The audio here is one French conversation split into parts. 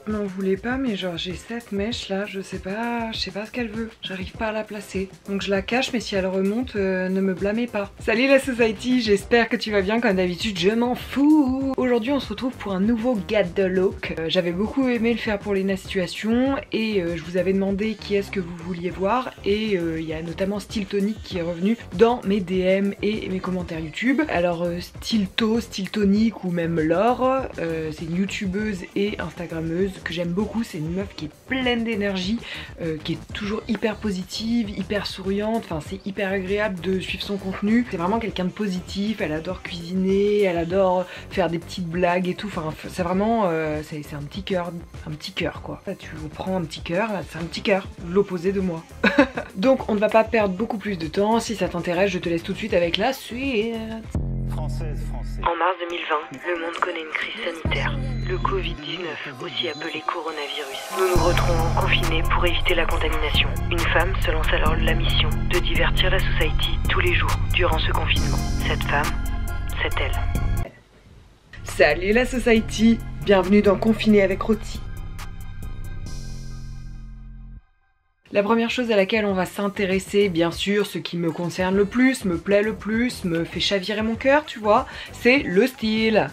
m'en voulez pas, mais genre j'ai cette mèche là, je sais pas ce qu'elle veut. J'arrive pas à la placer. Donc je la cache, mais si elle remonte, ne me blâmez pas. Salut la society, j'espère que tu vas bien. Comme d'habitude, je m'en fous. Aujourd'hui, on se retrouve pour un nouveau Get the Look. J'avais beaucoup aimé le faire pour Lena Situation et je vous avais demandé qui est-ce que vous vouliez voir. Et il y a notamment Stiltonic qui est revenu dans mes DM et mes commentaires YouTube. Alors Stiltonic ou même Laure, c'est une youtubeuse et instagrammeuse que j'aime beaucoup. C'est une meuf qui est pleine d'énergie, qui est toujours hyper positive, hyper souriante. Enfin, c'est hyper agréable de suivre son contenu. C'est vraiment quelqu'un de positif. Elle adore cuisiner, elle adore faire des petites blagues et tout. Enfin, c'est vraiment, c'est un petit cœur quoi. Là, tu prends un petit cœur, c'est un petit cœur, l'opposé de moi. Donc, on ne va pas perdre beaucoup plus de temps. Si ça t'intéresse, je te laisse tout de suite avec la suite. Française. En mars 2020, le monde connaît une crise sanitaire, le Covid-19, aussi appelé coronavirus. Nous nous retrouvons confinés pour éviter la contamination. Une femme se lance alors la mission de divertir la society tous les jours durant ce confinement. Cette femme, c'est elle. Salut la society, bienvenue dans Confiné avec Rôti. La première chose à laquelle on va s'intéresser, bien sûr, ce qui me concerne le plus, me plaît le plus, me fait chavirer mon cœur, tu vois, c'est le style.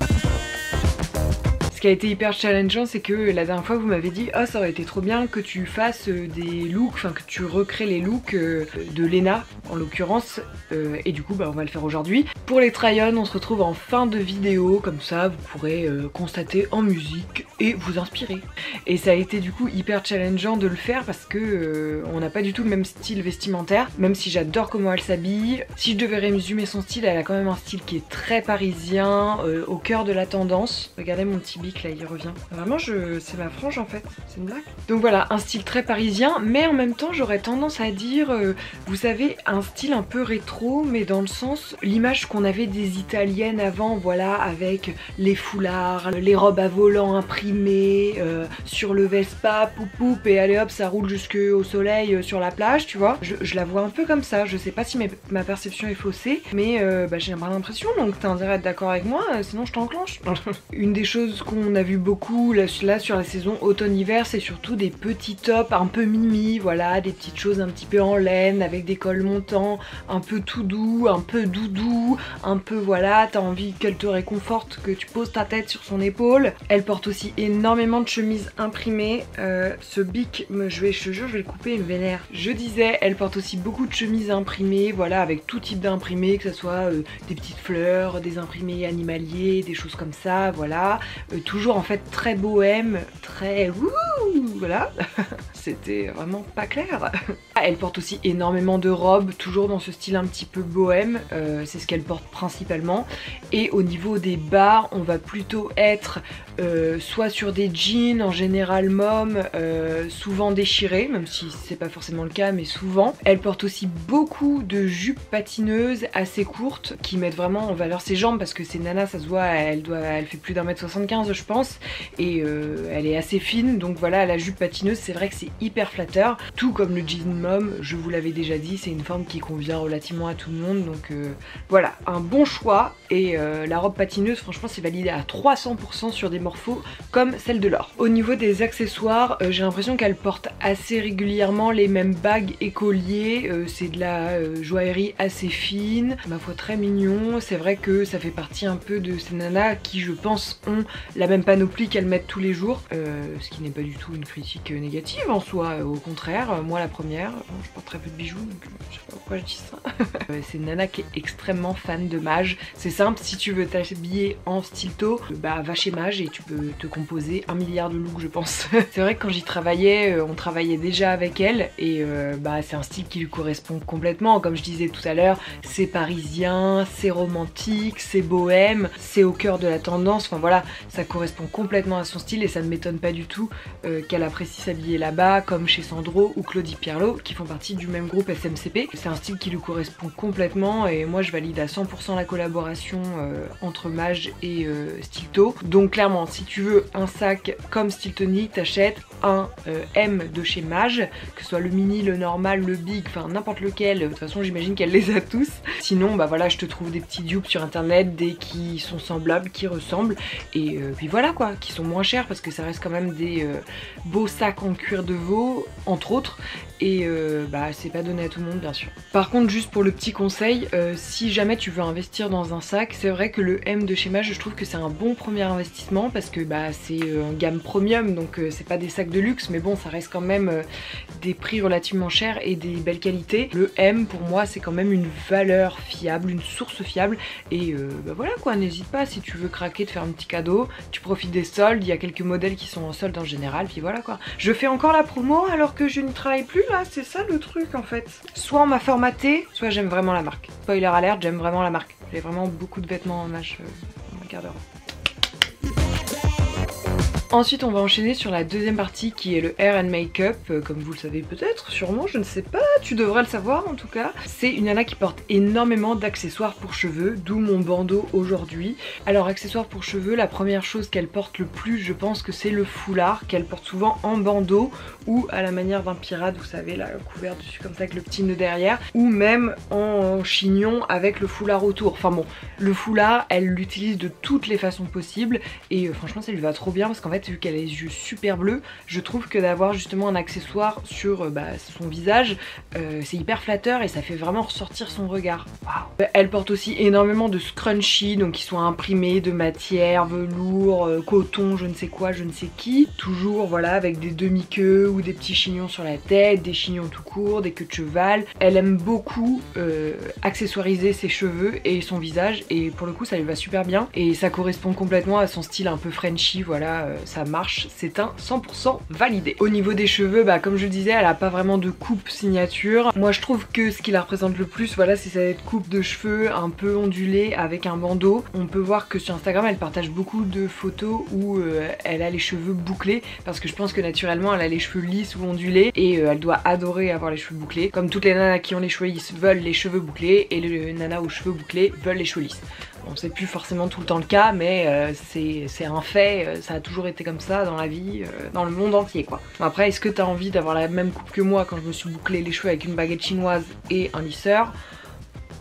Ce qui a été hyper challengeant, c'est que la dernière fois vous m'avez dit « Oh, ça aurait été trop bien que tu fasses des looks, enfin que tu recrées les looks de Lena en l'occurrence. » Et du coup, bah, on va le faire aujourd'hui. Pour les try-on, on se retrouve en fin de vidéo, comme ça vous pourrez constater en musique et vous inspirer. Et ça a été du coup hyper challengeant de le faire parce que on n'a pas du tout le même style vestimentaire, même si j'adore comment elle s'habille. Si je devais résumer son style, elle a quand même un style qui est très parisien, au cœur de la tendance. Regardez mon petit bic là, il revient. Vraiment, c'est ma frange en fait, c'est une blague. Donc voilà, un style très parisien, mais en même temps j'aurais tendance à dire, vous savez, un style un peu rétro, mais dans le sens, l'image qu'on avait des italiennes avant, voilà, avec les foulards, les robes à volant imprimées, sur le Vespa, poup et allez hop, ça roule jusqu'au soleil sur la plage, tu vois. Je la vois un peu comme ça, je sais pas si ma perception est faussée, mais bah, j'ai pas l'impression, donc t'as intérêt à être d'accord avec moi, sinon je t'enclenche. Une des choses qu'on a vu beaucoup là sur la saison automne-hiver, c'est surtout des petits tops un peu mimi, voilà, des petites choses un petit peu en laine, avec des cols montants, un peu tout doux, un peu doudou, un peu voilà, t'as envie qu'elle te réconforte, que tu poses ta tête sur son épaule. Elle porte aussi énormément de chemises imprimées, ce bic, je te jure, je vais le couper, il me vénère. Je disais, elle porte aussi beaucoup de chemises imprimées, voilà, avec tout type d'imprimés, que ce soit des petites fleurs, des imprimés animaliers, des choses comme ça, voilà. Toujours en fait très bohème, très wouh, voilà. C'était vraiment pas clair. Elle porte aussi énormément de robes, toujours dans ce style un petit peu bohème, c'est ce qu'elle porte principalement. Et au niveau des bas, on va plutôt être soit sur des jeans, en général mom, souvent déchirés, même si c'est pas forcément le cas, mais souvent. Elle porte aussi beaucoup de jupes patineuses assez courtes, qui mettent vraiment en valeur ses jambes, parce que c'est Nana, ça se voit, elle fait plus d'1m75 je pense, et elle est assez fine, donc voilà, la jupe patineuse, c'est vrai que c'est hyper flatteur, tout comme le jean mom, je vous l'avais déjà dit, c'est une forme qui convient relativement à tout le monde, donc voilà, un bon choix. Et la robe patineuse, franchement, c'est validé à 300% sur des morphos comme celle de Laure. Au niveau des accessoires, j'ai l'impression qu'elle porte assez régulièrement les mêmes bagues et colliers, c'est de la joaillerie assez fine, ma foi très mignon. C'est vrai que ça fait partie un peu de ces nanas qui, je pense, ont la même panoplie qu'elles mettent tous les jours, ce qui n'est pas du tout une critique négative en soi, au contraire, moi la première, je porte très peu de bijoux, donc je sais pas pourquoi je dis ça. C'est une nana qui est extrêmement fan de Mage, c'est simple, si tu veux t'habiller en stilto, bah va chez Mage et tu peux te composer 1 milliard de looks je pense. C'est vrai que quand j'y travaillais, on travaillait déjà avec elle et bah c'est un style qui lui correspond complètement, comme je disais tout à l'heure, c'est parisien, c'est romantique, c'est bohème, c'est au cœur de la tendance, enfin voilà, ça correspond complètement à son style et ça ne m'étonne pas du tout qu'elle apprécie s'habiller là-bas, comme chez Sandro ou Claudie Pierlot qui font partie du même groupe SMCP. C'est un style qui lui correspond complètement et moi je valide à 100% la collaboration entre Mage et Stilto. Donc clairement, si tu veux un sac comme Stiltonic, t'achètes un M de chez Mage, que ce soit le mini, le normal, le big, enfin n'importe lequel. De toute façon j'imagine qu'elle les a tous. Sinon bah voilà, je te trouve des petits dupes sur internet, des qui sont semblables, qui ressemblent, et puis voilà quoi, qui sont moins chers parce que ça reste quand même des beaux sacs en cuir de veau entre autres, et bah c'est pas donné à tout le monde bien sûr. Par contre, juste pour le petit conseil, si jamais tu veux investir dans un sac, c'est vrai que le M de chez Mage, je trouve que c'est un bon premier investissement parce que bah c'est en gamme premium, donc c'est pas des sacs de luxe, mais bon ça reste quand même des prix relativement chers et des belles qualités. Le M pour moi c'est quand même une valeur fiable, une source fiable, et bah voilà quoi, n'hésite pas si tu veux craquer, de faire un petit cadeau, tu profites des soldes, il y a quelques modèles qui sont en solde en général, puis voilà quoi. Je fais encore la promo alors que je ne travaille plus là, c'est ça le truc en fait. Soit on m'a formaté, soit j'aime vraiment la marque. Spoiler alert, j'aime vraiment la marque. J'ai vraiment beaucoup de vêtements en Mage dans ma garde-robe. Ensuite on va enchaîner sur la deuxième partie qui est le hair and make-up, comme vous le savez peut-être, sûrement, je ne sais pas, tu devrais le savoir en tout cas. C'est une nana qui porte énormément d'accessoires pour cheveux, d'où mon bandeau aujourd'hui. Alors accessoires pour cheveux, la première chose qu'elle porte le plus, je pense que c'est le foulard, qu'elle porte souvent en bandeau ou à la manière d'un pirate, vous savez là, couvert dessus comme ça avec le petit nœud derrière, ou même en chignon avec le foulard autour. Enfin bon, le foulard, elle l'utilise de toutes les façons possibles et franchement ça lui va trop bien parce qu'en fait vu qu'elle a les yeux super bleus, je trouve que d'avoir justement un accessoire sur son visage, c'est hyper flatteur et ça fait vraiment ressortir son regard. Wow. Elle porte aussi énormément de scrunchies, donc qui sont imprimés de matière, velours, coton, je ne sais quoi, je ne sais qui. Toujours voilà avec des demi-queues ou des petits chignons sur la tête, des chignons tout courts, des queues de cheval. Elle aime beaucoup accessoiriser ses cheveux et son visage et pour le coup ça lui va super bien et ça correspond complètement à son style un peu Frenchy, voilà, ça marche, c'est un 100% validé. Au niveau des cheveux, bah comme je le disais, elle a pas vraiment de coupe signature. Moi je trouve que ce qui la représente le plus, voilà, c'est cette coupe de cheveux un peu ondulée avec un bandeau. On peut voir que sur Instagram elle partage beaucoup de photos où elle a les cheveux bouclés parce que je pense que naturellement elle a les cheveux lisses ou ondulés et elle doit adorer avoir les cheveux bouclés. Comme toutes les nanas qui ont les cheveux lisses veulent les cheveux bouclés et les nanas aux cheveux bouclés veulent les cheveux lisses. Bon, c'est plus forcément tout le temps le cas, mais c'est un fait, ça a toujours été comme ça dans la vie, dans le monde entier quoi. Après, est-ce que t'as envie d'avoir la même coupe que moi quand je me suis bouclé les cheveux avec une baguette chinoise et un lisseur?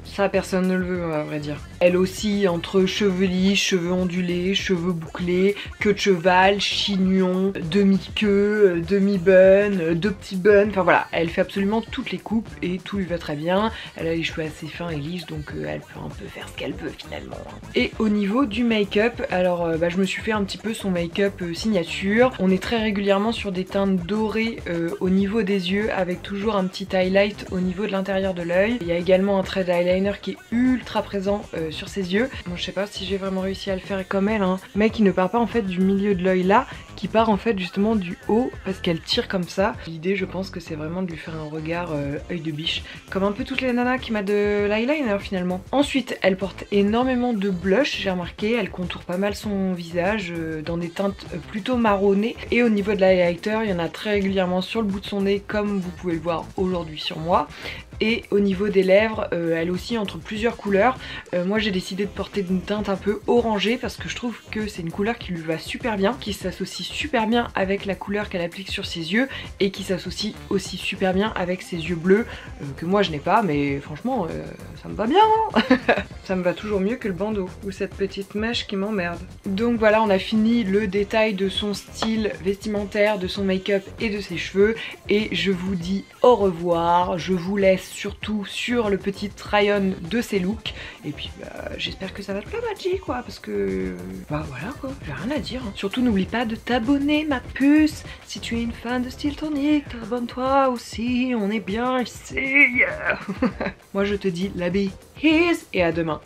Ça personne ne le veut à vrai dire. Elle aussi entre cheveux lisses, cheveux ondulés, cheveux bouclés, queue de cheval, chignon, demi-queue, demi-bun, deux petits buns, enfin voilà, elle fait absolument toutes les coupes et tout lui va très bien. Elle a les cheveux assez fins et lisses donc elle peut un peu faire ce qu'elle veut finalement. Et au niveau du make-up, alors je me suis fait un petit peu son make-up signature. On est très régulièrement sur des teintes dorées au niveau des yeux avec toujours un petit highlight au niveau de l'intérieur de l'œil. Il y a également un trait d'eyeliner qui est ultra présent sur ses yeux. Bon, je sais pas si j'ai vraiment réussi à le faire comme elle, hein, mais qui ne part pas en fait du milieu de l'œil là, qui part en fait justement du haut parce qu'elle tire comme ça. L'idée je pense que c'est vraiment de lui faire un regard œil de biche, comme un peu toutes les nanas qui mettent de l'eyeliner finalement. Ensuite elle porte énormément de blush, j'ai remarqué, elle contourne pas mal son visage dans des teintes plutôt marronnées et au niveau de l'highlighter il y en a très régulièrement sur le bout de son nez comme vous pouvez le voir aujourd'hui sur moi. Et au niveau des lèvres, elle aussi entre plusieurs couleurs. Moi j'ai décidé de porter une teinte un peu orangée parce que je trouve que c'est une couleur qui lui va super bien, qui s'associe super bien avec la couleur qu'elle applique sur ses yeux et qui s'associe aussi super bien avec ses yeux bleus que moi je n'ai pas, mais franchement ça me va bien hein. Ça me va toujours mieux que le bandeau ou cette petite mèche qui m'emmerde. Donc voilà, on a fini le détail de son style vestimentaire, de son make-up et de ses cheveux et je vous dis au revoir. Je vous laisse surtout sur le petit try-on de ses looks et puis j'espère que ça va te plaire Maggie quoi, parce que bah voilà quoi, j'ai rien à dire hein. Surtout n'oublie pas de t'abonner ma puce, si tu es une fan de Style Tonique, abonne-toi aussi, on est bien ici yeah. Moi je te dis la bise et à demain.